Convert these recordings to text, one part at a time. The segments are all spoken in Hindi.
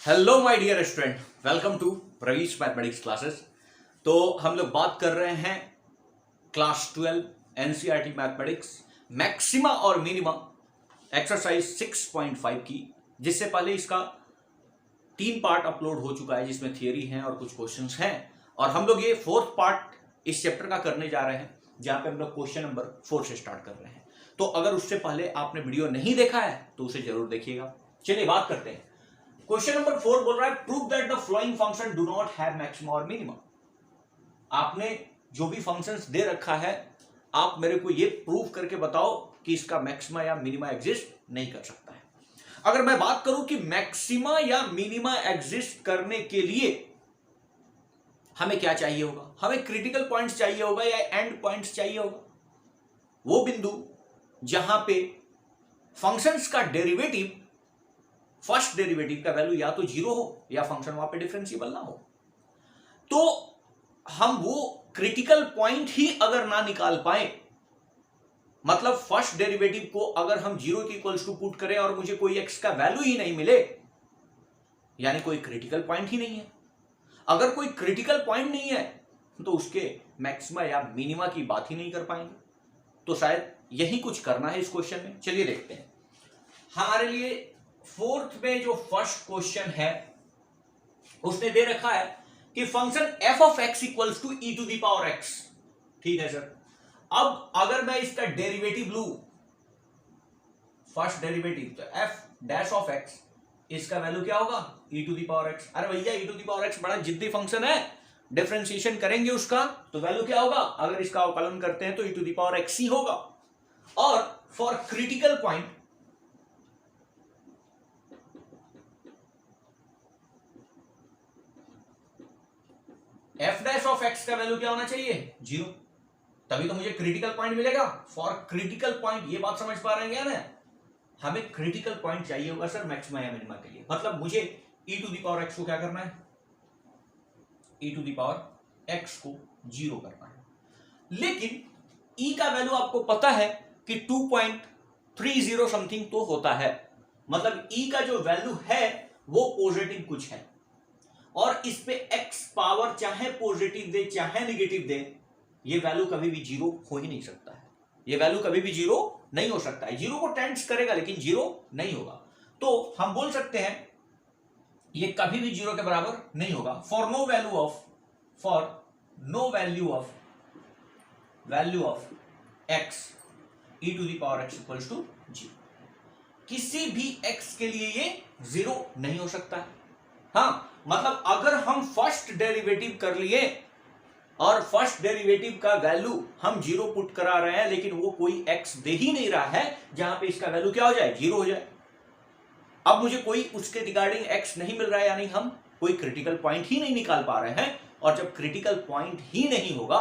Hello my dear student, welcome to Pravish mathematics classes. तो हम लोग बात कर रहे हैं क्लास 12 एनसीईआरटी मैथमेटिक्स मैक्सिमा और मिनिमा एक्सरसाइज 6.5 की, जिससे पहले इसका 3 पार्ट अपलोड हो चुका है, जिसमें थियरी है और कुछ क्वेश्चंस हैं। और हम लोग ये 4th पार्ट इस चैप्टर का करने जा रहे हैं, जहां पे हम लोग क्वेश्चन नंबर 4 से स्टार्ट कर रहे हैं। तो अगर उससे पहले आपने वीडियो नहीं देखा है तो उसे जरूर देखिएगा। चलिए बात करते हैं। क्वेश्चन नंबर 4 बोल रहा है prove that the flowing function do not have maxima और मिनिमा। आपने जो भी फंक्शंस दे रखा है, आप मेरे को ये प्रूव करके बताओ कि इसका मैक्सिमा या मिनिमा एग्जिस्ट नहीं कर सकता है। अगर मैं बात करूं कि मैक्सिमा या मिनिमा एग्जिस्ट करने के लिए हमें क्या चाहिए होगा, हमें क्रिटिकल पॉइंट्स चाहिए होगा या एंड पॉइंट्स चाहिए होगा। वो बिंदु जहां पे फंक्शंस का डेरिवेटिव, फर्स्ट डेरिवेटिव का वैल्यू या तो 0 हो या फंक्शन वहां पे डिफरेंशिएबल ना हो। तो हम वो क्रिटिकल पॉइंट ही अगर ना निकाल पाए, मतलब फर्स्ट डेरिवेटिव को अगर हम 0 के इक्वल्स टू पुट करें और मुझे कोई x का वैल्यू ही नहीं मिले, यानी कोई क्रिटिकल पॉइंट ही नहीं है। अगर कोई क्रिटिकल पॉइंट नहीं है तो उसके मैक्सिमा या मिनिमा की बात ही नहीं कर पाएंगे। तो शायद यही कुछ करना है इस क्वेश्चन में। चलिए देखते हैं। हमारे लिए 4th में जो फर्स्ट क्वेश्चन है उसने दे रखा है कि function f of x equals to e to the power x। ठीक है सर। अब अगर मैं इसका डेरिवेटिव लू, फर्स्ट डेरिवेटिव, तो f डैश ऑफ x, इसका वैल्यू क्या होगा e to the power x। अरे भैया e to the power x बड़ा जिद्दी फंक्शन है, डिफरेंशिएशन करेंगे उसका तो वैल्यू क्या होगा, अगर इसका अवकलन करते हैं तो e to the power x ही होगा। और for critical point f dash of x का वैल्यू क्या होना चाहिए, 0, तभी तो मुझे क्रिटिकल पॉइंट मिलेगा। फॉर क्रिटिकल पॉइंट, ये बात समझ पा रहे हैं क्या ना, हमें क्रिटिकल पॉइंट चाहिए होगा सर मैक्सिमा या मिनिमा के लिए। मतलब मुझे e to the power x को क्या करना है, e to the power x को 0 करना है। लेकिन e का वैल्यू आपको पता है कि 2.30 समथिंग तो होता है, मतलब e का जो वैल्यू है वो पॉजिटिव कुछ है। और इस पे x पावर चाहे पॉजिटिव दे चाहे निगेटिव दे, ये वैल्यू कभी भी 0 हो ही नहीं सकता है। ये वैल्यू कभी भी 0 नहीं हो सकता है। 0 को टेंड्स करेगा लेकिन 0 नहीं होगा। तो हम बोल सकते हैं ये कभी भी 0 के बराबर नहीं होगा। For no value of x e to the power x equals to 0, किसी भी x के लिए ये 0 नहीं हो सकता है। हाँ, मतलब अगर हम फर्स्ट डेरिवेटिव कर लिए और फर्स्ट डेरिवेटिव का वैल्यू हम 0 पुट करा रहे हैं, लेकिन वो कोई x दे ही नहीं रहा है जहां पे इसका वैल्यू क्या हो जाए, 0 हो जाए। अब मुझे कोई उसके रिगार्डिंग x नहीं मिल रहा है, यानी हम कोई क्रिटिकल पॉइंट ही नहीं निकाल पा रहे हैं। और जब क्रिटिकल पॉइंट ही नहीं होगा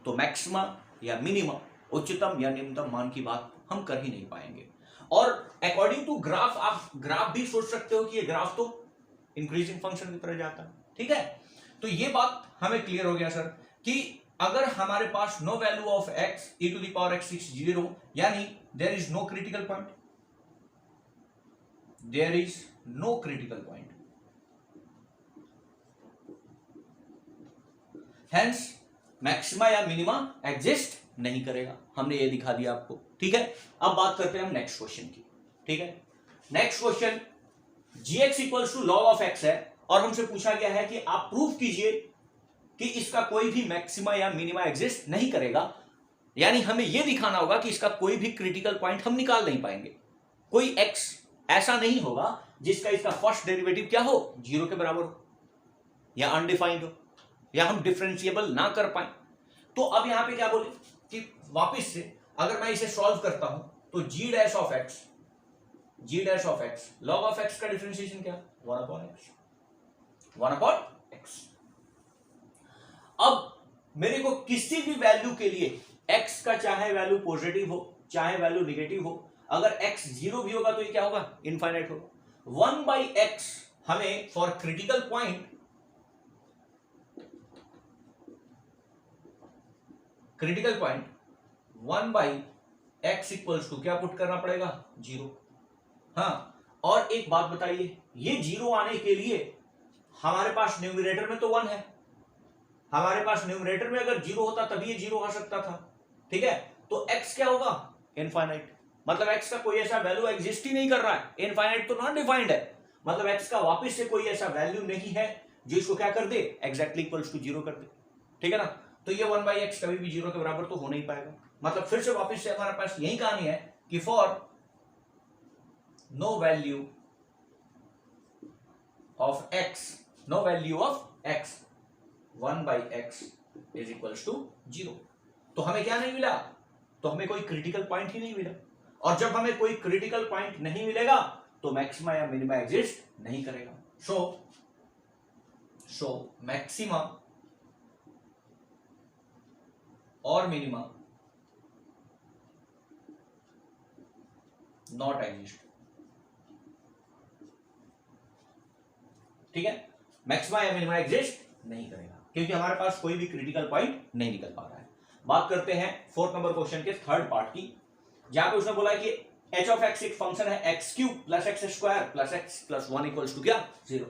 तो मैक्सिमा या मिनिमा, उच्चतम या निम्नतम मान की बात हम कर ही नहीं पाएंगे। और अकॉर्डिंग टू ग्राफ, आप ग्राफ भी सोच सकते हो कि ये ग्राफ तो इंक्रीजिंग फंक्शन की तरह जाता है। ठीक है, तो ये बात हमें क्लियर हो गया सर कि अगर हमारे पास no value of x e to the power x is 0, यानी there is no critical point, there is no critical point, hence maxima या मिनिमा एग्जिस्ट नहीं करेगा। हमने ये दिखा दिया आपको। ठीक है, अब बात करते हैं हम नेक्स्ट क्वेश्चन की। ठीक है, next question gx equals to log of x है और हमसे पूछा गया है कि आप प्रूफ कीजिए कि इसका कोई भी मैक्सिमा या मिनिमा एग्जिस्ट नहीं करेगा। यानी हमें यह दिखाना होगा कि इसका कोई भी क्रिटिकल पॉइंट हम निकाल नहीं पाएंगे। कोई x ऐसा नहीं होगा जिसका इसका फर्स्ट डेरिवेटिव क्या हो, 0 के बराबर हो या अनडिफाइंड हो या हम डिफरेंशिएबल ना कर पाए। तो अब यहां पे क्या बोले कि वापिस से अगर मैं इसे सॉल्व करता हूं तो g dash of x log of x का डिफरेंशिएशन क्या, 1 अपॉन x। अब मेरे को किसी भी वैल्यू के लिए x का चाहे वैल्यू पॉजिटिव हो चाहे वैल्यू निगेटिव हो, अगर x 0 भी होगा तो ये क्या होगा, इनफाइनाइट होगा। 1/x हमें for critical point, critical point 1/x equals to क्या पुट करना पड़ेगा, 0। हाँ, और एक बात बताइए, ये 0 आने के लिए हमारे पास न्यूमरेटर में तो 1 है, हमारे पास न्यूमरेटर में अगर 0 होता तभी ये 0 आ सकता था, ठीक है। तो x क्या होगा, इनफाइनाइट, मतलब x का कोई ऐसा वैल्यू एग्जिस्ट ही नहीं कर रहा है, इनफाइनाइट तो नॉन डिफाइंड है, मतलब x का वापस से कोई ऐसा वैल्यू नहीं है जो इसको क्या कर दे, एग्जैक्टली इक्वल्स टू 0 कर दे, ठीक है ना। तो ये 1/x कभी भी 0 के बराबर तो हो नहीं पाएगा, मतलब फिर से वापस से हमारे पास यही कहानी है कि for no value of x, no value of x 1/x is equals to 0। तो हमें क्या नहीं मिला, तो हमें कोई क्रिटिकल पॉइंट ही नहीं मिला, और जब हमें कोई क्रिटिकल पॉइंट नहीं मिलेगा तो मैक्सिमा या मिनिमा एग्जिस्ट नहीं करेगा। सो मैक्सिमा और मिनिमा नॉट एग्जिस्ट, ठीक है, मैक्सिमा या मिनिमा एग्जिस्ट नहीं करेगा क्योंकि हमारे पास कोई भी क्रिटिकल पॉइंट नहीं निकल पा रहा है। बात करते हैं 4th नंबर क्वेश्चन के थर्ड पार्ट की, जहां पे उसने बोला है कि h ऑफ x एक फंक्शन है x³ plus x square plus x plus 1 equals to क्या, 0।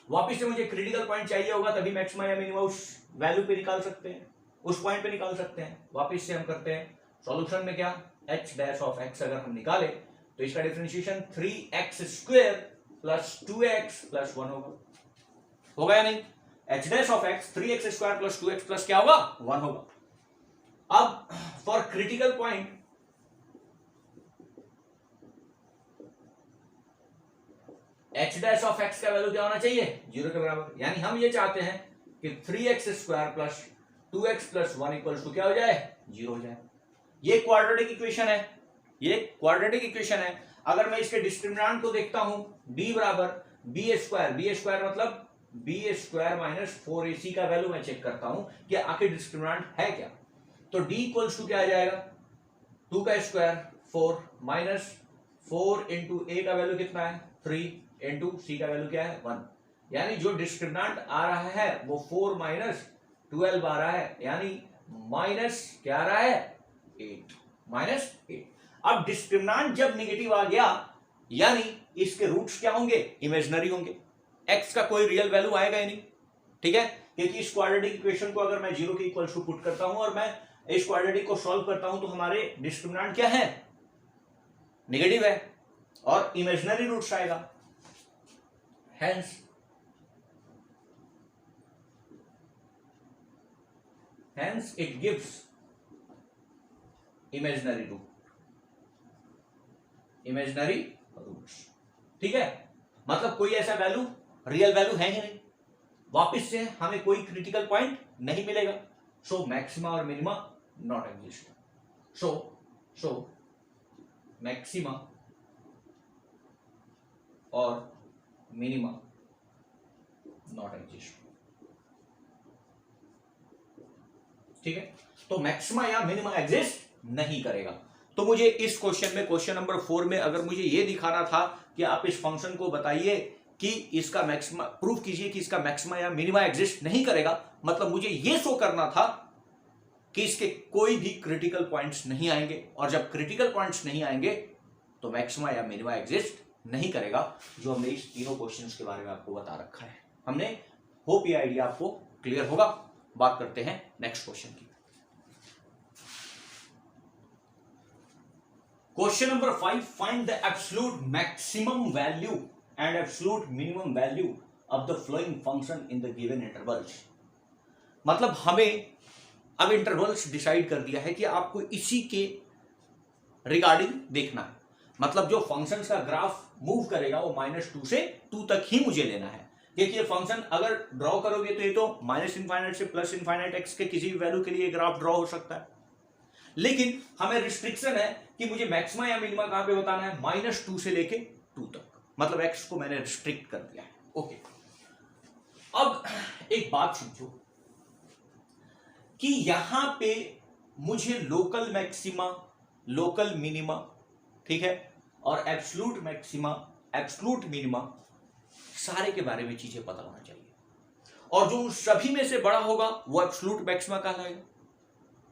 वापिस से मुझे क्रिटिकल पॉइंट चाहिए होगा तभी मैक्सिमा या मिनिमा उस वैल्यू पे निकाल सकते हैं, उस पॉइंट पे निकाल सकते हैं। वापिस से हम करते हैं सॉल्यूशन में क्या, h डैश ऑफ x अगर हम निकाले तो इसका differentiation 3x square plus 2x plus 1 होगा या नहीं, h dash of x 3x square plus 2x plus क्या होगा, 1 होगा। अब for critical point h dash of x का वैल्यू क्या होना चाहिए, 0 के बराबर, यानी हम ये चाहते हैं कि 3x square plus 2x plus 1 equals to क्या हो जाए, 0 हो जाए। ये क्वाड्रेटिक इक्वेशन है, ये क्वाड्रेटिक इक्वेशन है। अगर मैं इसके डिस्क्रिमिनेंट को देखता हूं, d बराबर b स्क्वायर मतलब b स्क्वायर माइनस 4ac का वैल्यू मैं चेक करता हूं कि आखिर डिस्क्रिमिनेंट है क्या, तो d इक्वल्स टू क्या आ जाएगा, 2 का स्क्वायर 4 माइनस 4 इंटू a का वैल्यू कितना है, 3 इंटू c का वैल्यू क्या है, 1, यानी जो डिस्क्रिमिनेंट आ रहा है वो 4 माइनस 12 आ रहा है, यानी माइनस क्या आ रहा है, 8, माइनस 8। अब डिस्क्रिमिनेंट जब नेगेटिव आ गया यानी इसके रूट्स क्या होंगे, इमेजिनरी होंगे, x का कोई रियल वैल्यू आएगा ही नहीं, ठीक है, क्योंकि इस क्वाड्रेटिक इक्वेशन को अगर मैं 0 के इक्वल टू पुट करता हूं और मैं इस क्वाड्रेटिक को सॉल्व करता हूं तो हमारे डिस्क्रिमिनेंट क्या है, नेगेटिव है और इमेजिनरी रूट्स आएगा, hence it gives imaginary roots, ठीक है, मतलब कोई ऐसा वैल्यू रियल वैल्यू है ही नहीं, वापिस से हमें कोई क्रिटिकल पॉइंट नहीं मिलेगा, सो मैक्सिमा और minima not exist, so maxima और मिनिमा नॉट एग्जिस्ट, ठीक है। तो मैक्सिमा या मिनिमा एग्जिस्ट नहीं करेगा। तो मुझे इस क्वेश्चन में, क्वेश्चन नंबर 4 में अगर मुझे ये दिखाना था कि आप इस फंक्शन को बताइए कि इसका मैक्सिमा, प्रूफ कीजिए कि इसका मैक्सिमा या मिनिमा एग्जिस्ट नहीं करेगा, मतलब मुझे ये शो करना था कि इसके कोई भी क्रिटिकल पॉइंट्स नहीं आएंगे, और जब क्रिटिकल पॉइंट्स नहीं आएंगे तो मैक्सिमा या मिनिमा एग्जिस्ट नहीं करेगा, जो हमने इस तीनों क्वेश्चंस के बारे में आपको बता रखा है। हमने होप ये आइडिया आपको क्लियर होगा। बात करते हैं नेक्स्ट क्वेश्चन की। Question number 5, find the absolute maximum value and absolute minimum value of the flowing function in the given intervals. मतलब हमें अब इंटरवल्स डिसाइड कर दिया है कि आपको इसी के रिगार्डिंग देखना है, मतलब जो फंक्शन का ग्राफ मूव करेगा वो -2 से 2 तक ही मुझे लेना है, क्योंकि ये फंक्शन अगर ड्रॉ करोगे तो ये तो -∞ से +∞ x के किसी भी वैल्यू के लिए ग्राफ ड्रॉ हो सकता है, लेकिन हमें रिस्ट्रिक्शन है कि मुझे मैक्सिमा या मिनिमा कहां पे बताना है, -2 से लेके 2 तक, मतलब x को मैंने रिस्ट्रिक्ट कर दिया है। ओके, अब एक बात समझो कि यहां पे मुझे लोकल मैक्सिमा, लोकल मिनिमा, ठीक है, और एब्सोल्यूट मैक्सिमा, एब्सोल्यूट मिनिमा, सारे के बारे में चीजें पता होना चाहिए, और जो उन सभी में से बड़ा होगा वो एब्सोल्यूट मैक्सिमा कहलाएगा,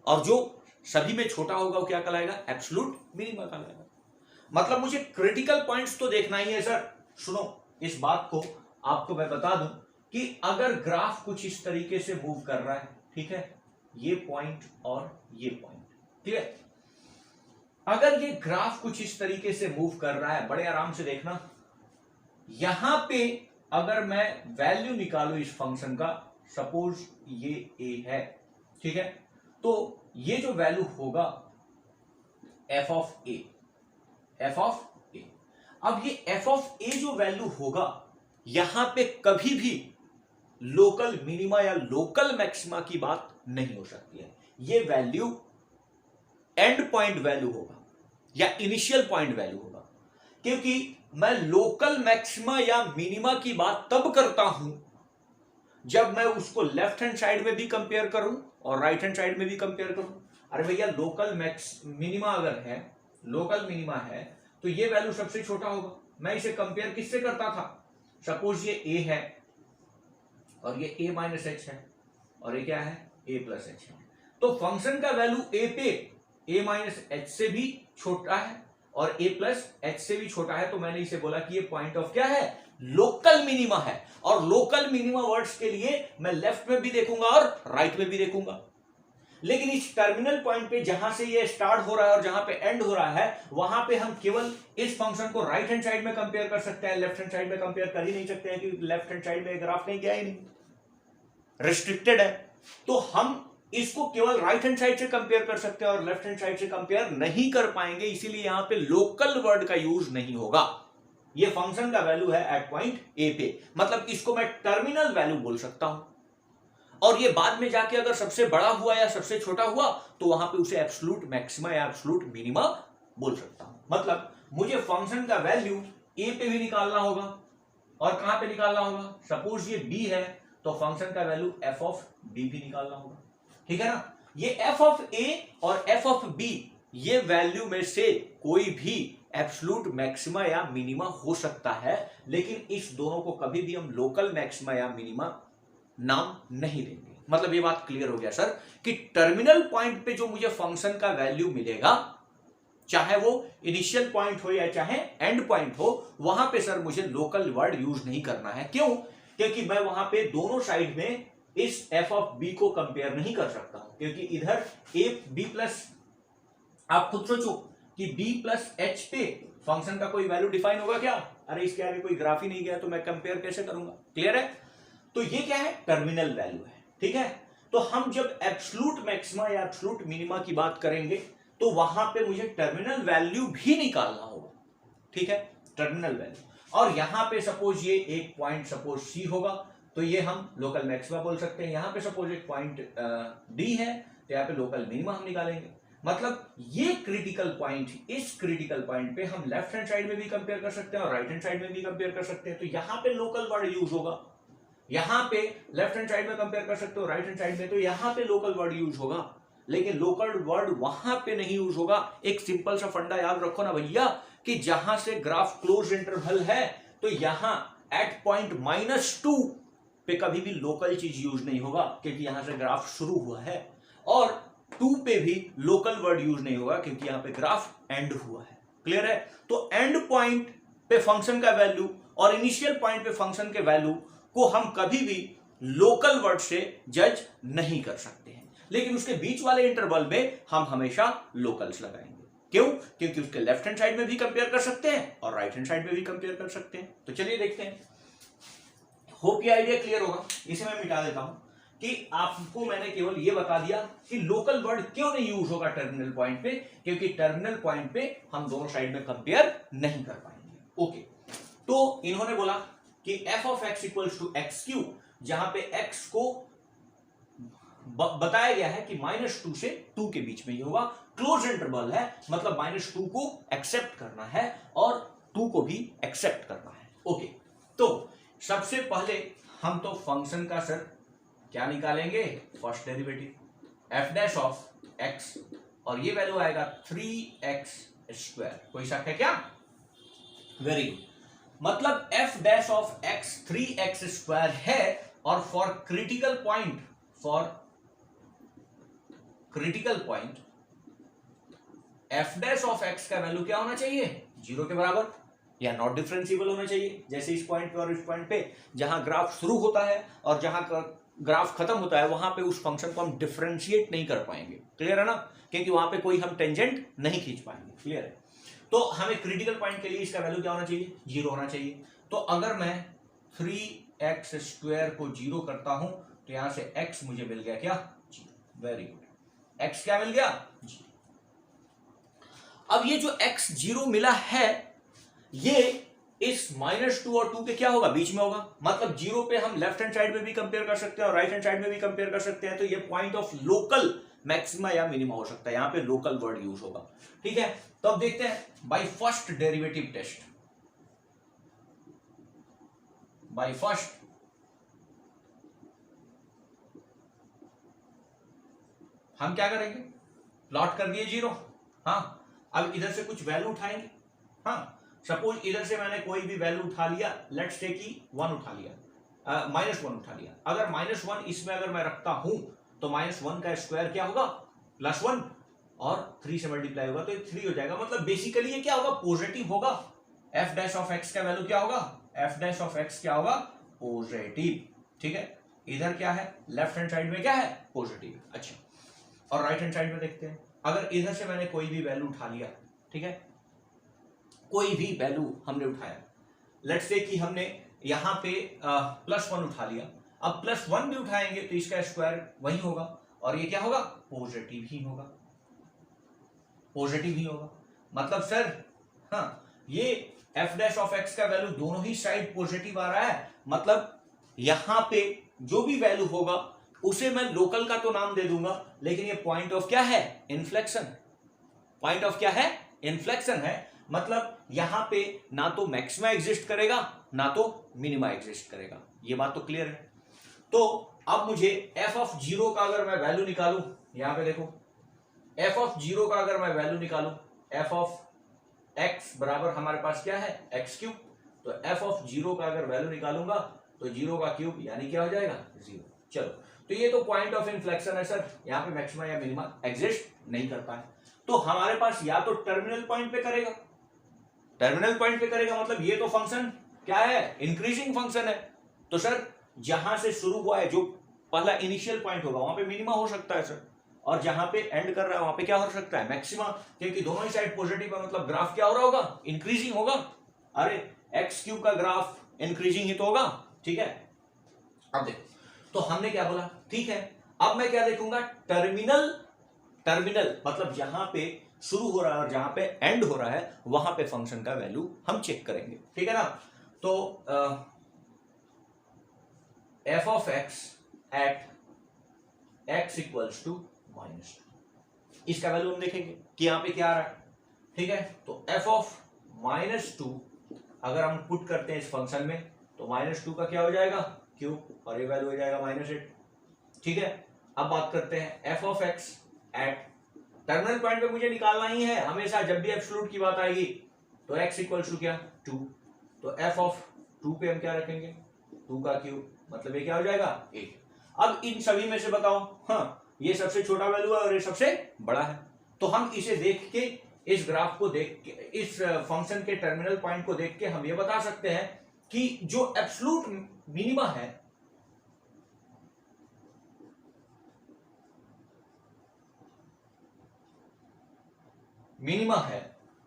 और जो सभी में छोटा होगा वो क्या कहलाएगा, एब्सोल्यूट मिनिमा कहलाएगा। मतलब मुझे क्रिटिकल पॉइंट्स तो देखना ही है सर। सुनो इस बात को, आपको मैं बता दूं कि अगर ग्राफ कुछ इस तरीके से मूव कर रहा है, ठीक है, ये पॉइंट और ये पॉइंट, ठीक है, अगर ये ग्राफ कुछ इस तरीके से मूव कर रहा है, बड़े आराम से देखना, यहां पे अगर मैं वैल्यू निकालू इस फंक्शन का, सपोज ये a है, ठीक है, तो ये जो वैल्यू होगा f ऑफ a, अब ये f ऑफ a जो वैल्यू होगा, यहां पे कभी भी लोकल मिनिमा या लोकल मैक्सिमा की बात नहीं हो सकती है। ये वैल्यू एंड पॉइंट वैल्यू होगा या इनिशियल पॉइंट वैल्यू होगा, क्योंकि मैं लोकल मैक्सिमा या मिनिमा की बात तब करता हूं जब मैं उसको लेफ्ट हैंड साइड में भी कंपेयर करूं और राइट हैंड साइड में भी कंपेयर करूं। अरे भैया लोकल मिनिमा अगर है, लोकल मिनिमा है, तो ये वैल्यू सबसे छोटा होगा। मैं इसे कंपेयर किससे करता था, सपोज ये a है और ये a माइनस एच है और ये क्या है a प्लस एच है, तो फंक्शन का वैल्यू a पे a माइनस एच से भी छोटा है और a प्लस एच से भी छोटा है, तो मैंने इसे बोला कि ये पॉइंट ऑफ क्या है, लोकल मिनिमा है। और लोकल मिनिमा वर्ड्स के लिए मैं लेफ्ट में भी देखूंगा और राइट में भी देखूंगा, लेकिन इस टर्मिनल पॉइंट पे जहां से ये स्टार्ट हो रहा है और जहां पे एंड हो रहा है, वहां पे हम केवल इस फंक्शन को राइट हैंड साइड में कंपेयर कर सकते हैं, लेफ्ट हैंड साइड में कंपेयर कर ही नहीं सकते हैं, क्योंकि लेफ्ट हैंड साइड में ग्राफ नहीं गया ही नहीं, रिस्ट्रिक्टेड है। तो हम इसको केवल राइट हैंड साइड से कंपेयर कर सकते हैं और लेफ्ट हैंड साइड से कंपेयर नहीं कर पाएंगे, इसीलिए यहां पे लोकल वर्ड का यूज नहीं होगा। ये फंक्शन का वैल्यू है एट पॉइंट ए पे, मतलब इसको मैं टर्मिनल वैल्यू बोल सकता हूं, और ये बाद में जाके अगर सबसे बड़ा हुआ या सबसे छोटा हुआ तो वहां पे उसे एब्सोल्यूट मैक्सिमा या एब्सोल्यूट मिनिमा बोल सकता हूं। मतलब मुझे फंक्शन का वैल्यू ए पे भी निकालना होगा और कहां पे निकालना होगा, सपोज ये बी है तो फंक्शन का वैल्यू एफ ऑफ बी भी निकालना होगा, ठीक है ना। ये एफ ऑफ ए और एफ ऑफ बी, ये वैल्यू में से कोई भी एब्सोल्यूट मैक्सिमा या मिनिमा हो सकता है, लेकिन इस दोनों को कभी भी हम लोकल मैक्सिमा या मिनिमा नाम नहीं देंगे। मतलब ये बात क्लियर हो गया सर कि टर्मिनल पॉइंट पे जो मुझे फंक्शन का वैल्यू मिलेगा, चाहे वो इनिशियल पॉइंट हो या चाहे एंड पॉइंट हो, वहां पे सर मुझे लोकल वर्ड यूज नहीं करना है। क्यों, क्योंकि मैं वहां पे दोनों साइड में इस एफ ऑफ बी को कंपेयर नहीं कर सकता हूं, क्योंकि इधर ए बी प्लस, आप खुद सोचो कि b प्लस एच पे फंक्शन का कोई वैल्यू डिफाइन होगा क्या, अरे इसके आगे कोई ग्राफ ही नहीं गया तो मैं कंपेयर कैसे करूंगा। क्लियर है, तो ये क्या है, टर्मिनल वैल्यू है, ठीक है। तो हम जब एब्सोल्यूट मैक्सिमा या एब्सोल्यूट मिनिमा की बात करेंगे तो वहां पे मुझे टर्मिनल वैल्यू भी निकालना होगा, ठीक है, टर्मिनल वैल्यू। और यहां पे सपोज ये एक पॉइंट सपोज सी होगा तो ये हम लोकल मैक्सिमा बोल सकते हैं, यहां पे सपोज एक पॉइंट डी है तो यहां पे लोकल मिनिमा हम निकालेंगे। मतलब ये क्रिटिकल पॉइंट, इस क्रिटिकल पॉइंट पे हम लेफ्ट हैंड साइड में भी कंपेयर कर सकते हैं और राइट हैंड साइड में भी कंपेयर कर सकते हैं, तो यहां पे लोकल वर्ड यूज होगा। यहां पे लेफ्ट हैंड साइड में कंपेयर कर सकते हो, राइट हैंड साइड में, तो यहां पे लोकल वर्ड यूज होगा, लेकिन लोकल वर्ड वहां पे नहीं यूज होगा। एक सिंपल सा फंडा याद रखो ना भैया, कि जहां से ग्राफ क्लोज इंटरवल है तो यहां एट पॉइंट -2 पे कभी भी लोकल चीज यूज नहीं होगा, क्योंकि यहां से ग्राफ शुरू हुआ है, और 2 पे भी लोकल वर्ड यूज नहीं होगा क्योंकि यहां पे ग्राफ एंड हुआ है। क्लियर है, तो एंड पॉइंट पे फंक्शन का वैल्यू और इनिशियल पॉइंट पे फंक्शन के वैल्यू को हम कभी भी लोकल वर्ड से जज नहीं कर सकते हैं, लेकिन उसके बीच वाले इंटरवल में हम हमेशा लोकल्स लगाएंगे। क्यों, क्योंकि उसके लेफ्ट हैंड साइड में भी कंपेयर कर सकते हैं और राइट हैंड साइड में भी कंपेयर कर सकते हैं। तो चलिए देखते हैं, होप ये आइडिया क्लियर होगा। इसे मैं मिटा देता हूं कि आपको मैंने केवल ये बता दिया कि लोकल वर्ड क्यों नहीं यूज होगा टर्मिनल पॉइंट पे, क्योंकि टर्मिनल पॉइंट पे हम दोनों साइड में कंपेयर नहीं कर पाएंगे। ओके, तो इन्होंने बोला कि f of x equals to X Q, जहां पे x को बताया गया है कि -2 से 2 के बीच में ही होगा, क्लोज इंटरवल है, मतलब -2 को एक्सेप्ट करना है और 2 को भी एक्सेप्ट करना है। ओके, तो सबसे पहले हम तो फंक्शन का सर क्या निकालेंगे, first derivative f dash of x, और ये वैल्यू आएगा 3x²। कोई शक है क्या, वेरी गुड। मतलब f dash of x 3x² है, और for critical point f dash of x का वैल्यू क्या होना चाहिए, जीरो के बराबर या नॉट डिफरेंशिएबल होना चाहिए, जैसे इस पॉइंट पे और इस पॉइंट पे जहां ग्राफ शुरू होता है और जहां ग्राफ खत्म होता है वहां पे उस फंक्शन को हम डिफरेंशिएट नहीं कर पाएंगे। क्लियर है ना, क्योंकि वहां पे कोई हम टेंजेंट नहीं खींच पाएंगे। क्लियर है, तो हमें क्रिटिकल पॉइंट के लिए इसका वैल्यू क्या होना चाहिए, जीरो होना चाहिए। तो अगर मैं 3x² को जीरो करता हूं तो यहां से x मुझे मिल गया क्या, जीरो। वेरी गुड, x क्या मिल गया, जीरो। अब ये जो x जीरो मिला है ये इस -2 और 2 के क्या होगा, बीच में होगा। मतलब जीरो पे हम लेफ्ट हैंड साइड में भी कंपेयर कर सकते हैं और राइट हैंड साइड में भी कंपेयर कर सकते हैं। तो ये पॉइंट ऑफ लोकल मैक्सिमा या मिनिमा हो सकता है, यहां पे लोकल वर्ड यूज होगा। ठीक है, तो अब देखते हैं by first derivative test. By first हम क्या करेंगे, प्लॉट कर दिए जीरो। हाँ, अब इधर से कुछ वैल्यू उठाएंगे। हाँ, सपोज इधर से मैंने कोई भी वैल्यू उठा लिया, लेट्स टेक की 1 उठा लिया, -1 उठा लिया। अगर -1 इसमें अगर मैं रखता हूं तो -1 का स्क्वायर क्या होगा, +1, और 3 से मल्टीप्लाई होगा तो ये 3 हो जाएगा। मतलब बेसिकली ये क्या होगा, पॉजिटिव होगा। f' का वैल्यू क्या होगा, f' क्या होगा, पॉजिटिव। ठीक है, इधर क्या है, लेफ्ट हैंड साइड में क्या है, पॉजिटिव। अच्छा, और राइट हैंड साइड में देखते हैं। अगर इधर से मैंने कोई भी वैल्यू उठा लिया, ठीक है, कोई भी वैल्यू हमने उठाया, लेट्स से कि हमने यहां पे +1 उठा लिया। अब +1 भी उठाएंगे तो इसका स्क्वायर वही होगा और ये क्या होगा, पॉजिटिव ही होगा, पॉजिटिव ही होगा। मतलब सर हाँ, ये f' का वैल्यू दोनों ही साइड पॉजिटिव आ रहा है। मतलब यहां पे जो भी वैल्यू होगा उसे मैं लोकल का तो नाम दे दूंगा, लेकिन ये पॉइंट ऑफ क्या है, इन्फ्लेक्शन। पॉइंट ऑफ क्या है, इन्फ्लेक्शन है। मतलब यहां पे ना तो मैक्सिमा एग्जिस्ट करेगा ना तो मिनिमा एग्जिस्ट करेगा। ये बात तो क्लियर है। तो अब मुझे f(0) का अगर मैं वैल्यू निकालूं, यहां पे देखो f(0) का अगर मैं वैल्यू निकालूं, f(x) बराबर हमारे पास क्या है, x3। तो f(0) का अगर वैल्यू निकालूंगा तो 0 का क्यूब यानी क्या हो जाएगा, 0। चलो, तो ये तो पॉइंट ऑफ इन्फ्लेक्शन है सर, यहाँ पे मैक्सिमा या मिनिमा एग्जिस्ट नहीं करता है। तो हमारे पास या तो टर्मिनल पॉइंट पे करेगा, टर्मिनल पॉइंट पे करेगा, मतलब ये तो फंक्शन क्या है, इंक्रीजिंग फंक्शन है। तो सर जहां से शुरू हुआ है, जो पहला इनिशियल पॉइंट होगा वहां पे मिनिमा हो सकता है सर, और जहां पे एंड कर रहा है वहां पे क्या हो सकता है, मैक्सिमा। क्योंकि दोनों ही साइड पॉजिटिव है, मतलब ग्राफ क्या हो रहा होगा, इंक्रीजिंग होगा। अरे x³ का ग्राफ इंक्रीजिंग ही तो होगा। ठीक है, अब देखो, तो हमने क्या बोला, ठीक है, अब मैं क्या देखूंगा, टर्मिनल। टर्मिनल मतलब जहां पे शुरू हो रहा है और जहां पे एंड हो रहा है वहां पे फंक्शन का वैल्यू हम चेक करेंगे। ठीक है ना, तो f(x) eight x equals to -2, इसका वैल्यू हम देखेंगे कि यहां पे क्या आ रहा है। ठीक है, तो f(-2) अगर हम पुट करते हैं इस फंक्शन में तो -2 का क्या हो जाएगा, क्यूब, और ये वैल्यू हो जाएगा -8। ठीक है, अब बात करते हैं f(x) एट टर्मिनल पॉइंट पे मुझे निकालना ही है हमेशा, जब भी एब्सोल्यूट की बात आएगी तो x इक्वल्स टू क्या, 2। तो f(2) पे हम क्या रखेंगे, 2 का क्यूब, मतलब ये क्या हो जाएगा, 8। अब इन सभी में से बताओ, हाँ ये सबसे छोटा वैल्यू है और ये सबसे बड़ा है। तो हम इसे देख के, इस ग्राफ को देख के, इस फंक्शन के टर्मिनल पॉइंट को देख के हम ये बता सकते हैं कि जो एब्सोल्यूट मिनिमा है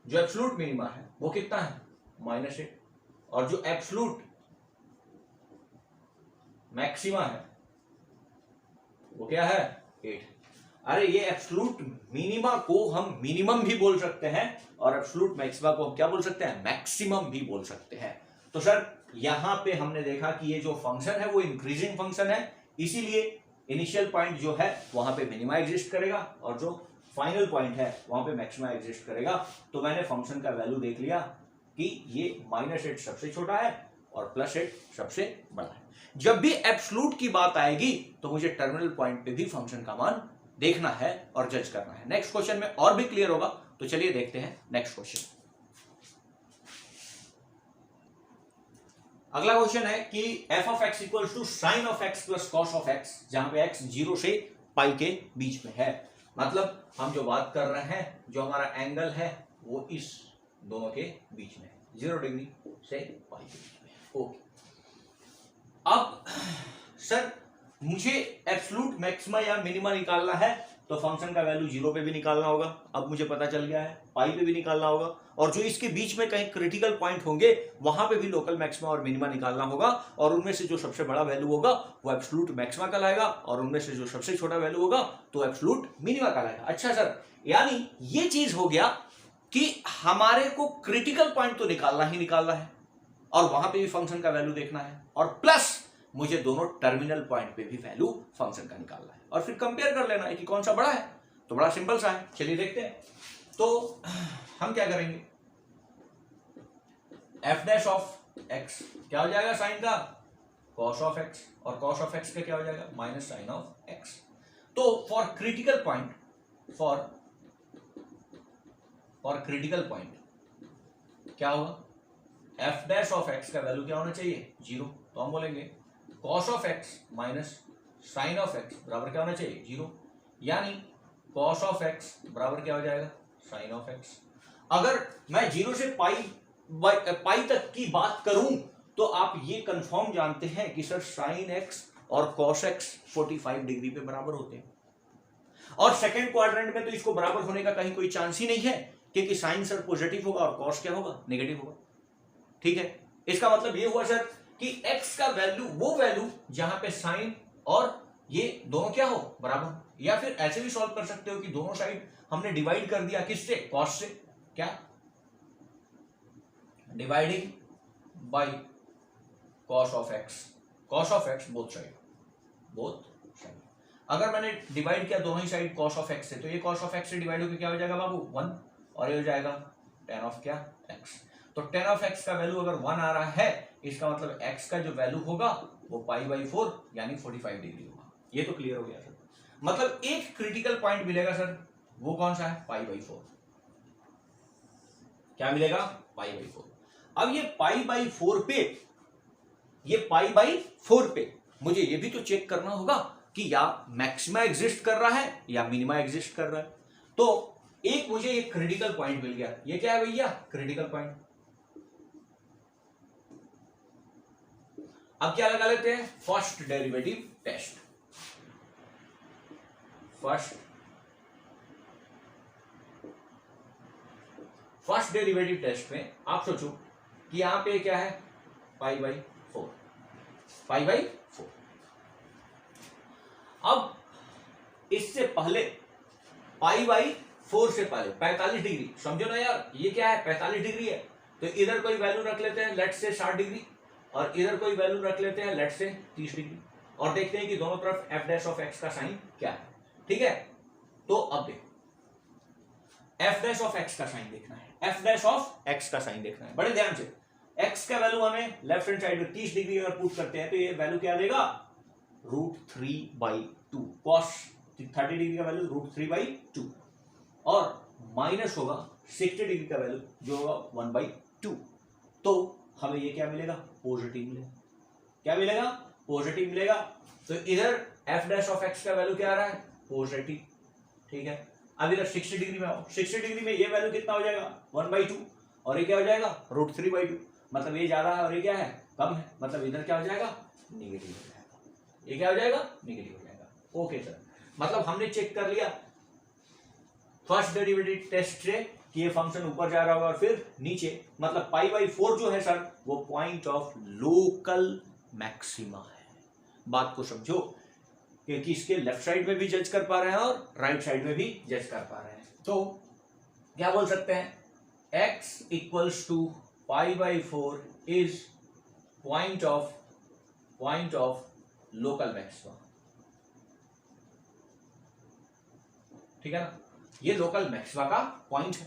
जो एब्सोल्यूट मिनिमा है वो कितना है, -8, और जो एब्सोल्यूट मैक्सिमा है वो क्या है, 8। अरे ये एब्सोल्यूट मिनिमा को हम मिनिमम भी बोल सकते हैं और एब्सोल्यूट मैक्सिमा को हम क्या बोल सकते हैं, मैक्सिमम भी बोल सकते हैं। तो सर यहां पे हमने देखा कि ये जो फंक्शन है वो इंक्रीजिंग फंक्शन है, इसीलिए इनिशियल पॉइंट जो है वहां पे मिनिमा एग्जिस्ट करेगा और जो फाइनल पॉइंट है वहां पे मैक्सिमा एग्जिस्ट करेगा। तो मैंने फंक्शन का वैल्यू देख लिया कि ये -8 सबसे छोटा है और +8 सबसे बड़ा है। जब भी एब्सोल्यूट की बात आएगी तो मुझे टर्मिनल पॉइंट पे भी फंक्शन का मान देखना है और जज करना है। नेक्स्ट क्वेश्चन में और भी क्लियर होगा, तो चलिए देखते हैं नेक्स्ट क्वेश्चन। अगला क्वेश्चन है कि f(x) equals to sin of x प्लस cos of x, जहां पे x 0 से पाई के बीच में है। मतलब हम जो बात कर रहे हैं, जो हमारा एंगल है वो इस दोनों के बीच में, 0 डिग्री से पाई के बीच में। ओके, अब सर मुझे एब्सोल्यूट मैक्सिमा या मिनिमा निकालना है, तो फंक्शन का वैल्यू 0 पे भी निकालना होगा, अब मुझे पता चल गया है, पाई पे भी निकालना होगा, और जो इसके बीच में कहीं क्रिटिकल पॉइंट होंगे वहां पे भी लोकल मैक्सिमा और मिनिमा निकालना होगा, और उनमें से जो सबसे बड़ा वैल्यू होगा वो एब्सोल्यूट मैक्सिमा कहलाएगा, और उनमें से जो सबसे छोटा वैल्यू होगा तो एब्सोल्यूट मिनिमा कहलाएगा। अच्छा सर, यानी ये चीज हो गया कि हमारे को क्रिटिकल पॉइंट तो निकालना ही निकालना है, और वहां पे भी फंक्शन का वैल्यू देखना है, और प्लस मुझे दोनों टर्मिनल पॉइंट पे भी वैल्यू फंक्शन का निकालना है, और फिर कंपेयर कर लेना है कि कौन सा बड़ा है। तो बड़ा सिंपल सा है, चलिए देखते हैं। तो हम क्या करेंगे, एफ डैश ऑफ एक्स क्या हो जाएगा, साइन का कॉस ऑफ एक्स, और कॉस ऑफ एक्स का क्या हो जाएगा, माइनस साइन ऑफ एक्स। तो for critical point, for critical point क्या होगा, एफ डैश ऑफ एक्स का वैल्यू क्या होना चाहिए, 0। तो हम बोलेंगे cos of X minus sine of X बराबर क्या होना चाहिए, 0, यानी cos ऑफ एक्स बराबर क्या हो जाएगा, साइन ऑफ एक्स। अगर मैं 0 से पाई तक की बात करूं तो आप ये कंफर्म जानते हैं कि सर साइन एक्स और cos एक्स 45 डिग्री पे बराबर होते हैं, और सेकेंड क्वाड्रेंट में तो इसको बराबर होने का कहीं कोई चांस ही नहीं है, क्योंकि साइन सर पॉजिटिव होगा और cos क्या होगा, नेगेटिव होगा। ठीक है, इसका मतलब ये हुआ सर कि x का वैल्यू वो वैल्यू जहां पे साइन और ये दोनों क्या हो, बराबर, या फिर ऐसे भी सॉल्व कर सकते हो कि दोनों साइड हमने डिवाइड कर दिया किससे, cos से, क्या dividing by cos of x both side. अगर मैंने डिवाइड किया दोनों ही साइड cos ऑफ x से, तो ये cos ऑफ x से डिवाइड होकर क्या हो जाएगा बाबू, 1, और ये हो जाएगा tan ऑफ क्या, x। तो tan ऑफ x का वैल्यू अगर 1 आ रहा है, इसका मतलब x का जो वैल्यू होगा वो π/4 यानी 45 डिग्री होगा। ये तो क्लियर हो गया सर, मतलब एक क्रिटिकल पॉइंट मिलेगा सर, वो कौन सा है, π/4। क्या मिलेगा, π/4। अब ये π/4 पे मुझे ये भी तो चेक करना होगा कि या मैक्सिमा एग्जिस्ट कर रहा है या मिनिमा एग्जिस्ट कर रहा है। तो एक मुझे एक क्रिटिकल पॉइंट मिल गया, ये क्या है भैया, क्रिटिकल पॉइंट। अब क्या लगा लेते हैं, first derivative test. First derivative test में आप सोचो कि यहां पे क्या है, π/4। अब इससे पहले π/4 से पहले 45 डिग्री, समझो ना यार, ये क्या है, 45 डिग्री है, तो इधर कोई वैल्यू रख लेते हैं लेट से 60 डिग्री, और इधर कोई वैल्यू रख लेते हैं लेट से 30 डिग्री, और देखते हैं कि दोनों तरफ f डैश ऑफ x का साइन क्या है। ठीक है, तो अब देखो f डैश ऑफ x का साइन देखना है, f डैश ऑफ x का साइन देखना है बड़े ध्यान से। x का वैल्यू हमें लेफ्ट हैंड साइड में 30 डिग्री अगर पुट करते हैं तो ये वैल्यू क्या देगा, √3/2, cos 30 डिग्री का वैल्यू √3/2, और माइनस होगा 60 डिग्री का वैल्यू जो होगा 1/2। तो हमें ये क्या मिलेगा, पॉजिटिव मिलेगा। क्या मिलेगा, पॉजिटिव मिलेगा। तो इधर f डैश ऑफ x का वैल्यू क्या आ रहा है, पॉजिटिव। ठीक है, अब इधर 60 डिग्री में आओ, 60 डिग्री में ये वैल्यू कितना हो जाएगा, 1/2, और ये क्या हो जाएगा, √3/2, मतलब ये ज्यादा है और ये क्या है, कम है, मतलब इधर क्या हो जाएगा, नेगेटिव हो जाएगा। ये क्या हो जाएगा, नेगेटिव हो जाएगा। ओके सर, मतलब हमने चेक कर लिया फर्स्ट डेरिवेटिव टेस्ट से कि ये फंक्शन ऊपर जा रहा होगा और फिर नीचे, मतलब π/4 जो है सर वो पॉइंट ऑफ लोकल मैक्सिमा है। बात को समझो, क्योंकि इसके लेफ्ट साइड में भी जज कर पा रहे हैं और राइट साइड में भी जज कर पा रहे हैं। तो क्या बोल सकते हैं, x = π/4 is point of local maxima. ठीक है ना, ये लोकल मैक्सिमा का पॉइंट है।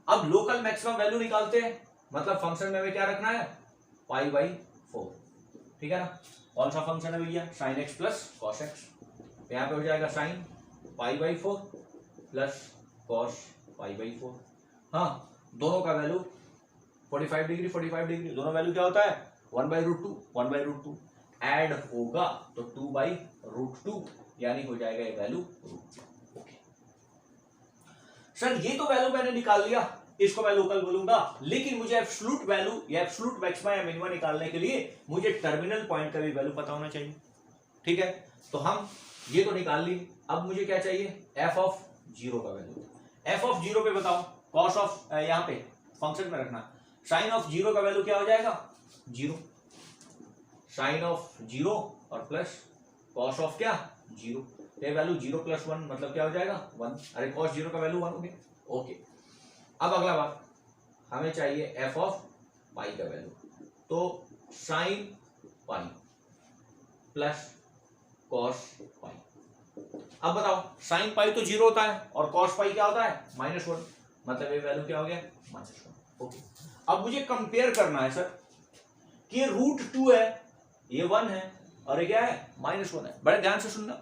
अब लोकल मैक्सिमम वैल्यू निकालते हैं, मतलब फंक्शन में हमें क्या रखना है, π/4। ठीक है ना, कौन सा फंक्शन है भैया, sin x प्लस cos x। यहां पे हो जाएगा sin π/4 प्लस cos π/4। हाँ, दोनों का वैल्यू 45 डिग्री, दोनों वैल्यू क्या होता है, 1/√2 ऐड होगा तो 2/√2, यानी हो जाएगा ये वैल्यू √2। ओके सर, ये तो वैल्यू मैंने निकाल लिया इसको मैं लोकल बोलूंगा, लेकिन मुझे एब्सोल्यूट वैल्यू या एब्सोल्यूट मैक्सिमा या मिनिमा निकालने के लिए मुझे टर्मिनल पॉइंट का भी वैल्यू पता होना चाहिए। ठीक है, तो हम ये तो निकाल लिए, अब मुझे क्या चाहिए, एफ ऑफ जीरो का वैल्यू। एफ ऑफ जीरो पे बताओ, कॉस ऑफ यहाँ पे फंक्शन में रखना, साइन ऑफ जीरो का वैल्यू क्या हो जाएगा, जीरो, साइन ऑफ जीरो और प्लस कॉस ऑफ क्या, जीरो, ये वैल्यू जीरो प्लस वन मतलब क्या हो जाएगा, वन। अरे कॉस जीरो का वैल्यू वन हो गया, ओके। अब अगला बात, हमें चाहिए एफ ऑफ पाई का वैल्यू, तो sine pi plus cos pi. अब बताओ, साइन पाई तो जीरो होता है और कॉस पाई क्या होता है, माइनस वन, मतलब ये वैल्यू क्या हो गया, माइनस वन, ओके। अब मुझे कंपेयर करना है सर कि रूट टू है, ये वन है, और ये क्या है, माइनस वन है। बड़े ध्यान से सुनना,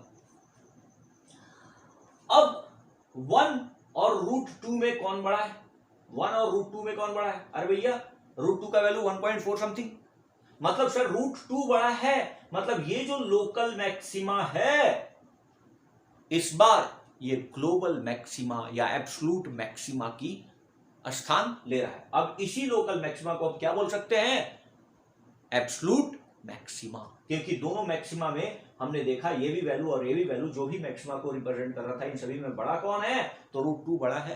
अब वन और रूट टू में कौन बड़ा है, वन और रूट टू में कौन बड़ा है, अरे भैया रूट टू का वैल्यू 1.4 समथिंग, मतलब सर रूट टू बड़ा है, मतलब ये जो लोकल मैक्सिमा है इस बार ये ग्लोबल मैक्सिमा या एब्सोल्यूट मैक्सिमा की स्थान ले रहा है। अब इसी लोकल मैक्सिमा को आप क्या बोल सकते हैं, एब्सोल्यूट मैक्सिमा, क्योंकि दोनों मैक्सिमा में हमने देखा ये भी वैल्यू और ये भी वैल्यू जो भी मैक्सिमा को रिप्रेजेंट कर रहा था, इन सभी में बड़ा कौन है, तो रूट टू बड़ा है।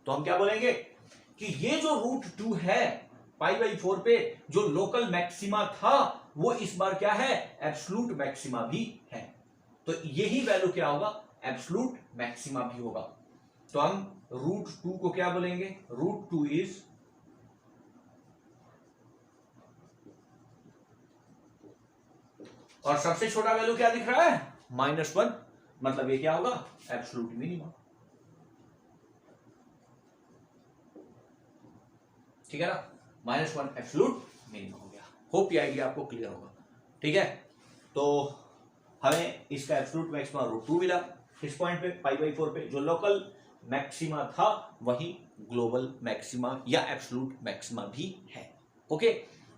तो हम क्या बोलेंगे कि ये जो रूट टू है पाई बाई 4 पे जो लोकल मैक्सिमा था वो इस बार क्या है, एब्सोल्यूट मैक्सिमा भी है। तो यही वैल्यू क्या होगा, एब्सोल्यूट मैक्सिमा भी होगा। तो हम रूट टू को क्या बोलेंगे, रूट टू इज और सबसे छोटा वैल्यू क्या दिख रहा है, माइनस वन, मतलब ये क्या होगा, एब्सोल्यूट मिनिमम। ठीक है ना, माइनस वन एब्सोल्यूट मिनिमम हो गया। होप ये आइडिया आपको क्लियर होगा। ठीक है, तो हमें इसका एब्सोल्यूट मैक्सिमा रूट टू मिला इस पॉइंट पे पाई बाई 4 पे, जो लोकल मैक्सिमा था वही ग्लोबल मैक्सिमा या एब्सोल्यूट मैक्सिमा भी है। ओके,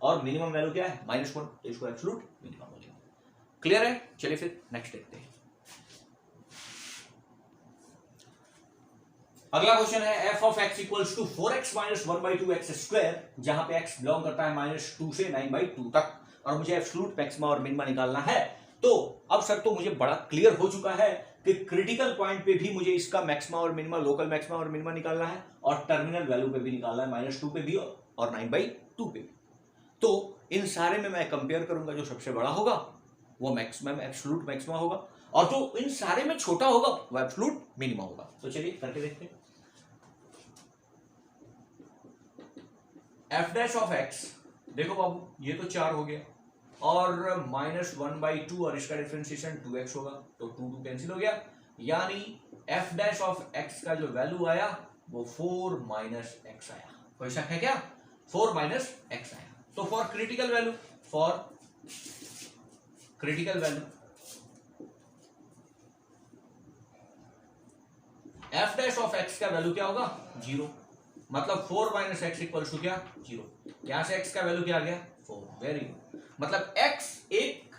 और मिनिमम वैल्यू क्या है, माइनस वन, तो इसको एब्सोल्यूट मिनिमम हो गया। क्लियर है, चलिए फिर नेक्स्ट देखते हैं। अगला क्वेश्चन है F of X equals to 4x minus 1/2 X square, जहां पे x बिलोंग करता है -2 से 9/2 तक, और मुझे एब्सोल्यूट मैक्सिमा और मिनिमा निकालना है। तो अब सर तो मुझे बड़ा क्लियर हो चुका है कि क्रिटिकल पॉइंट पे भी मुझे इसका मैक्सिमा और मिनिमा, लोकल मैक्सिमा और मिनिमा निकालना है, और टर्मिनल वैल्यू पे भी निकालना है, -2 पे भी और 9/2 पे भी। तो इन सारे में मैं कंपेयर करूंगा, जो सबसे बड़ा होगा वो मैक्सिमम एब्सोल्यूट मैक्सिमा होगा, और जो इन सारे में छोटा होगा वो एब्सोल्यूट मिनिमा होगा। तो चलिए करके देखते हैं। एफ डैश ऑफ एक्स, देखो बाबू ये तो 4 हो गया, और -1/2 और इसका डिफरेंशिएशन 2x होगा, तो 2 कैंसिल हो गया, यानी एफ डैश ऑफ एक्स का जो वैल्यू आया वो 4 माइनस एक्स आया। कोई शक है क्या, 4 माइनस एक्स आया। तो for critical value, F dash of X का वैल्यू क्या होगा, 0, मतलब 4 माइनस एक्स इक्वल टू क्या, 0। यहां से एक्स का वैल्यू क्या आ गया, 4, वेरी गुड, मतलब एक्स एक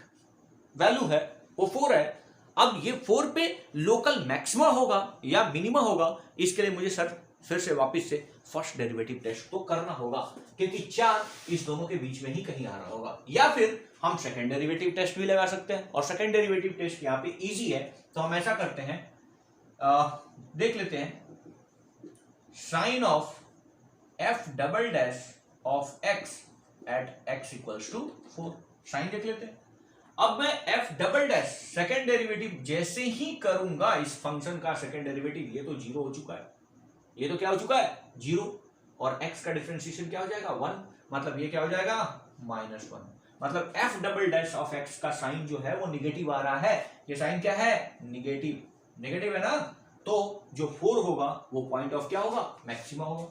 वैल्यू है वो 4 है। अब ये 4 पे लोकल मैक्सिमा होगा या मिनिमा होगा, इसके लिए मुझे सर फिर से वापस से फर्स्ट डेरिवेटिव टेस्ट तो करना होगा, क्योंकि 4 इस दोनों के बीच में ही कहीं आ रहा होगा, या फिर हम सेकंड डेरिवेटिव टेस्ट भी लगा सकते हैं, और सेकंड डेरिवेटिव टेस्ट यहाँ पे इजी है। तो हम ऐसा करते हैं, देख लेते हैं, sign of F double dash of X at X equals to 4, sign देख लेते हैं। अब मैं F double dash second derivative जैसे ही करूंगा इस फंक्शन का सेकेंड डेरिवेटिव, ये तो 0 हो चुका है, ये तो क्या हो चुका है, 0, और x का डिफरेंशिएशन क्या हो जाएगा, 1, मतलब ये क्या हो जाएगा, -1, मतलब F double dash of X का साइन जो है वो निगेटिव आ रहा है। ये साइन क्या है, निगेटिव, निगेटिव है ना, तो जो 4 होगा वो पॉइंट ऑफ क्या होगा, मैक्सिमा होगा।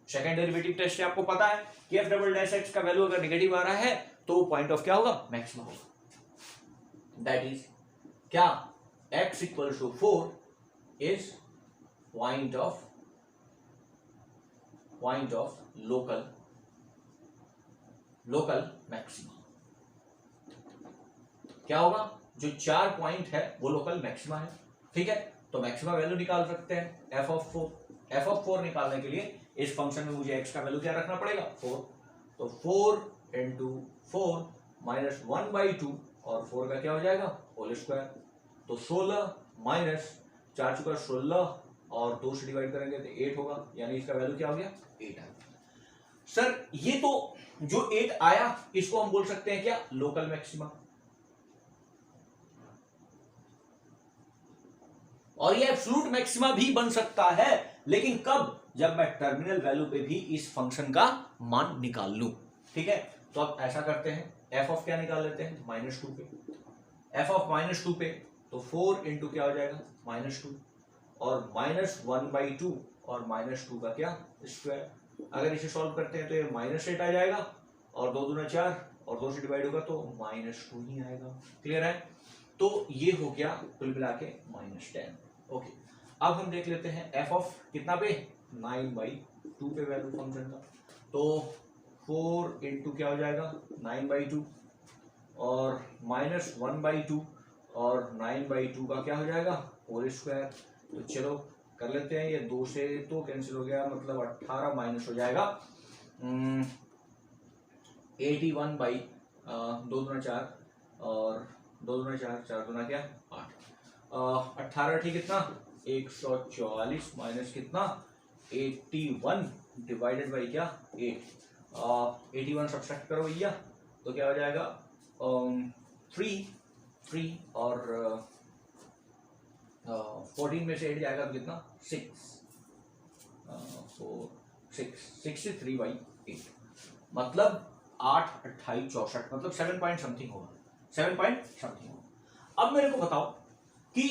सेकंड डेरिवेटिव टेस्ट से आपको पता है कि एफ डबल डैश एक्स का वैल्यू अगर निगेटिव आ रहा है तो पॉइंट ऑफ क्या होगा, मैक्सिमा होगा। दैट इज क्या, x equal to 4 is point of local maxima. क्या होगा, जो 4 पॉइंट है वो लोकल मैक्सिमा है। ठीक है, तो मैक्सिमा वैल्यू निकाल सकते हैं एफ ऑफ 4 निकालने के लिए इस फंक्शन में मुझे x का वैल्यू क्या रखना पड़ेगा 4, तो 4 इंटू 4 माइनस 1/2 और 4 का क्या हो जाएगा होल स्क्वायर, तो 16 माइनस 4 चुका 16 और 2 से डिवाइड करेंगे तो 8 होगा, यानी इसका वैल्यू क्या हो गया 8 आ गया। सर ये तो जो 8 आया इसको हम बोल सकते हैं क्या लोकल मैक्सिमा, और ये एब्सोल्यूट मैक्सिमा भी बन सकता है, लेकिन कब, जब मैं टर्मिनल वैल्यू पे भी इस फंक्शन का मान निकाल लूं। ठीक है, तो अब ऐसा करते हैं, एफ ऑफ क्या निकाल लेते हैं -2 पे, एफ ऑफ -2 पे तो 4 इंटू क्या हो जाएगा -2 और -1/2 और -2 का क्या स्क्वायर, अगर इसे सॉल्व करते हैं तो ये -8 आ जाएगा और 2 दूना 4 और 2 से डिवाइड होगा तो -2 ही आएगा। क्लियर है, तो ये हो गया कुल मिला के -10। ओके, अब हम देख लेते हैं एफ ऑफ कितना पे 9/2 पे वैल्यू फंक्शन का, तो 4 इंटू क्या हो जाएगा 9/2 और -1/2 और 9/2 का क्या हो जाएगा होल स्क्वायर, तो चलो कर लेते हैं, ये 2 से तो कैंसिल हो गया, मतलब 18 माइनस हो जाएगा 81/2 दूना 4 और 2 दूना 4 4 दूना क्या 8, 18 ठीक कितना 144 माइनस कितना 81 डिवाइडेड बाई क्या 8, 81 सब्ट्रैक्ट करो भैया तो क्या हो जाएगा 3 और 14 में से 8 जाएगा तो कितना 6 63/8, मतलब 8 28 64, मतलब 7 पॉइंट समथिंग होगा, 7 पॉइंट समथिंग होगा। अब मेरे को बताओ कि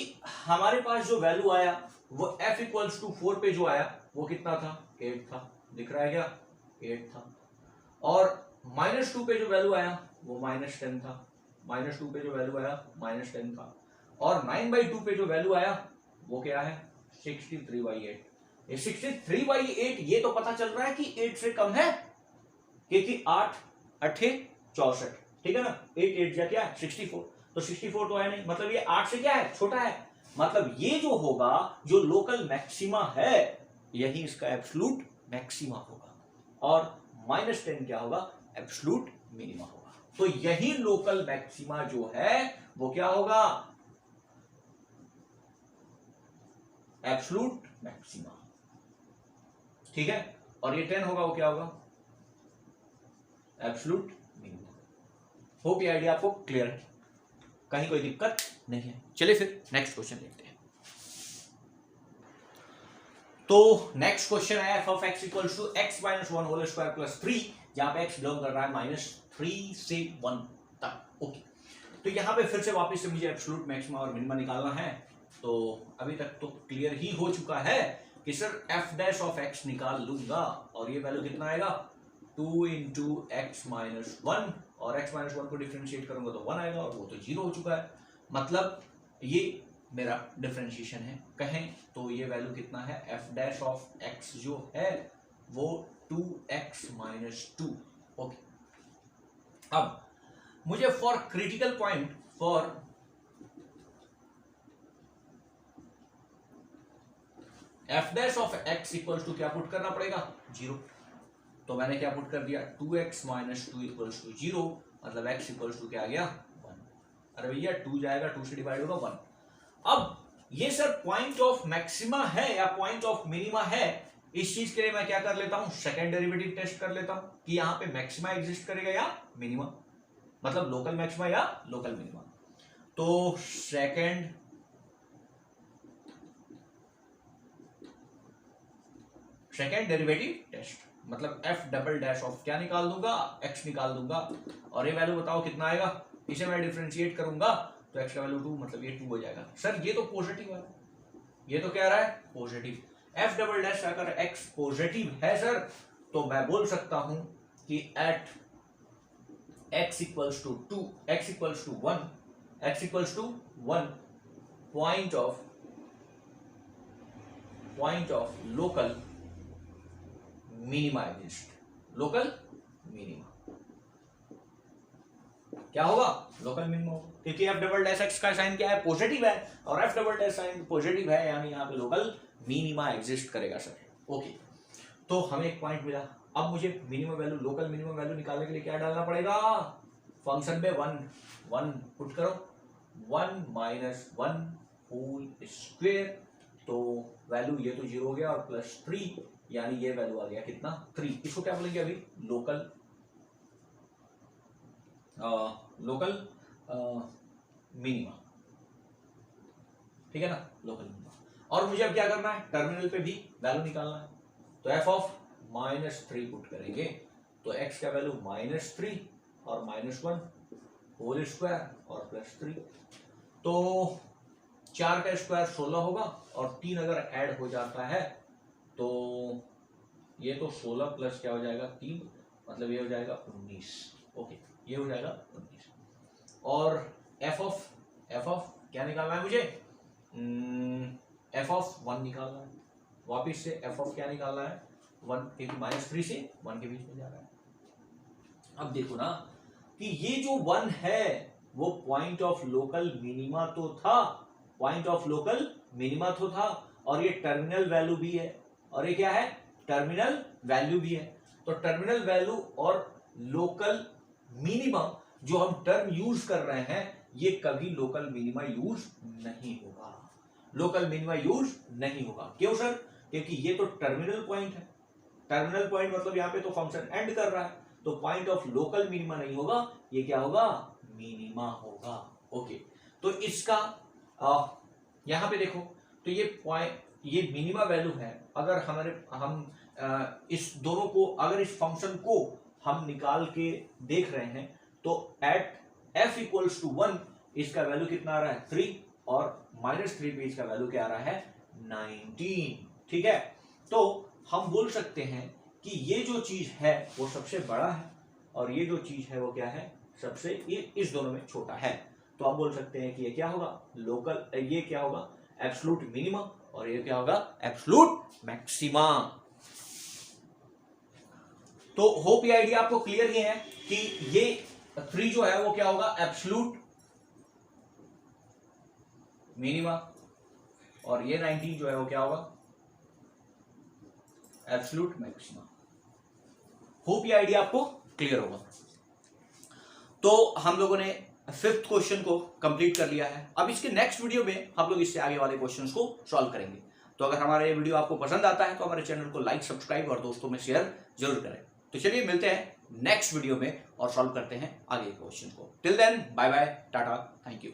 हमारे पास जो वैल्यू आया वो f इक्वल्स टू 4 पे जो आया वो कितना था 8 था, दिख रहा है क्या 8 था, और -2 पे जो वैल्यू आया वो -10 था, -2 पे जो वैल्यू आया -10 था, और 9/2 पे जो वैल्यू आया वो क्या है 63/8। ये 63/8 ये तो पता चल रहा है कि 8 से कम है, क्योंकि 8 8 64, ठीक है ना, 8 8 जा क्या है 64, तो 64 तो है नहीं, मतलब ये 8 से क्या है छोटा है, मतलब ये जो होगा जो लोकल मैक्सिमा है यही इसका एब्सोल्यूट मैक्सिमा होगा, और -10 क्या होगा एब्सोल्यूट मिनिमा होगा, तो यही लोकल मैक्सिमा जो है वो क्या होगा एब्सोल्यूट मैक्सिमा। ठीक है, और ये 10 होगा वो क्या होगा एब्सोल्यूट मिनिमा। होप ये आइडिया आपको क्लियर है, कहीं कोई दिक्कत नहीं है। चलिए फिर नेक्स्ट क्वेश्चन देखते हैं। तो नेक्स्ट क्वेश्चन है f of x equals to x minus 1 whole square plus 3, जहां पे x बिलोंग कर रहा है -3 से 1 तक। ओके, तो यहां पे फिर से वापस से मुझे एब्सोल्यूट मैक्सिमा और मिनिमा निकालना है, तो अभी तक तो क्लियर ही हो चुका है कि sir f dash of x निकाल लूंगा और ये वैल्यू कितना आएगा 2 इंटू एक्स माइनस 1, और x माइनस 1 को डिफरेंशिएट करूंगा तो 1 आएगा, और वो तो 0 हो चुका है, मतलब ये मेरा डिफरेंशिएशन है। कहें तो ये वैल्यू कितना है f डैश ऑफ x जो है वो 2x माइनस 2। ओके, अब मुझे for critical point for f dash of x equals to क्या पुट करना पड़ेगा 0, तो मैंने क्या पुट कर दिया 2x माइनस 2 इक्वल्स टू 0, मतलब x इक्वल्स टू क्या आ गया 1। अरे भैया 2 जाएगा 2 से डिवाइड होगा 1। अब ये सर पॉइंट ऑफ मैक्सिमा है या पॉइंट ऑफ मिनिमा है, इस चीज के लिए मैं क्या कर लेता हूं सेकंड डेरिवेटिव टेस्ट कर लेता हूं कि यहां पे मैक्सिमा एग्जिस्ट करेगा या मिनिमा, मतलब लोकल मैक्सिमा या लोकल मिनिमा। तो सेकंड डेरिवेटिव टेस्ट मतलब f डबल डैश ऑफ क्या निकाल दूंगा x निकाल दूंगा, और ये वैल्यू बताओ कितना आएगा, इसे मैं डिफरेंशिएट करूंगा तो x का वैल्यू 2, मतलब ये 2 हो जाएगा। सर ये तो पॉजिटिव है, ये तो क्या रहा है पॉजिटिव, f डबल डैश अगर x पॉजिटिव है सर तो मैं बोल सकता हूं कि at x equals to 2, x equals to 1, x equals to 1 point of local minima exist, local minima क्या होगा लोकल मिनिमा होगा, क्योंकि f डबल डैश x का साइन क्या है पॉजिटिव है, और f double dash sign positive है, यानी यहाँ पे लोकल मिनिमा एग्जिस्ट करेगा सर। ओके, तो हमें एक पॉइंट मिला। अब मुझे minimum value, local minimum value निकालने के लिए क्या डालना पड़ेगा, फंक्शन में वन पुट करो, 1 माइनस 1 होल स्क्वायर, तो वैल्यू ये तो 0 हो गया और +3, यानी ये वैल्यू आ गया कितना, 3। इसको क्या बोलेंगे अभी, लोकल मिनिमा, ठीक है ना, लोकल मिनिमा। और मुझे अब क्या करना है, टर्मिनल पे भी वैल्यू निकालना है, तो f ऑफ -3 पुट करेंगे, तो x का वैल्यू -3 और -1 होल स्क्वायर और +3, तो 4 का स्क्वायर 16 होगा और 3 अगर ऐड हो जाता है तो ये तो 16 प्लस क्या हो जाएगा 3, मतलब ये हो जाएगा 19। ओके, ये हो जाएगा 19। और f ऑफ क्या निकालना है मुझे, f ऑफ 1 निकालना है, वापिस से f ऑफ क्या निकालना है 1, क्योंकि -3 से 1 के बीच में जा रहा है। अब देखो ना कि ये जो 1 है वो पॉइंट ऑफ लोकल मिनिमा तो था, पॉइंट ऑफ लोकल मिनिमा तो था, और ये टर्मिनल वैल्यू भी है, और ये क्या है, टर्मिनल वैल्यू भी है। तो टर्मिनल वैल्यू और लोकल मिनिमा जो हम टर्म यूज कर रहे हैं, ये कभी लोकल मिनिमा यूज नहीं होगा, लोकल मिनिमा यूज नहीं होगा। क्यों सर, क्योंकि ये तो टर्मिनल पॉइंट है, टर्मिनल पॉइंट मतलब यहाँ पे तो फंक्शन एंड कर रहा है, तो पॉइंट ऑफ लोकल मिनिमा नहीं होगा, ये क्या होगा, मिनिमा होगा। ओके, तो इसका यहाँ पे देखो, तो ये पॉइंट, ये मिनिमा वैल्यू है। अगर हम इस दोनों को, अगर इस फंक्शन को हम निकाल के देख रहे हैं, तो एट f इक्वल्स टू 1 इसका वैल्यू कितना आ रहा है 3, और -3 पे इसका वैल्यू क्या आ रहा है 19, ठीक है। तो हम बोल सकते हैं कि ये जो चीज है वो सबसे बड़ा है, और ये जो चीज है वो क्या है, सबसे, ये इस दोनों में छोटा है। तो आप बोल सकते हैं कि ये क्या होगा, लोकल, ये क्या होगा, एब्सोल्यूट मिनिमा, और ये क्या होगा, एब्सोल्यूट मैक्सिमा। तो होप ये आइडिया आपको क्लियर ही है कि ये 3 जो है वो क्या होगा, एब्सोल्यूट मिनिमा, और ये 19 जो है वो क्या होगा, एब्सोल्यूट मैक्सिमा। होप ये आइडिया आपको क्लियर होगा। तो हम लोगों ने 5th क्वेश्चन को कंप्लीट कर लिया है। अब इसके नेक्स्ट वीडियो में हम लोग इससे आगे वाले क्वेश्चंस को सॉल्व करेंगे। तो अगर हमारा ये वीडियो आपको पसंद आता है तो हमारे चैनल को लाइक, सब्सक्राइब और दोस्तों में शेयर जरूर करें। तो चलिए मिलते हैं नेक्स्ट वीडियो में और सॉल्व करते हैं आगे क्वेश्चन को। Till then bye bye, tata, thank you.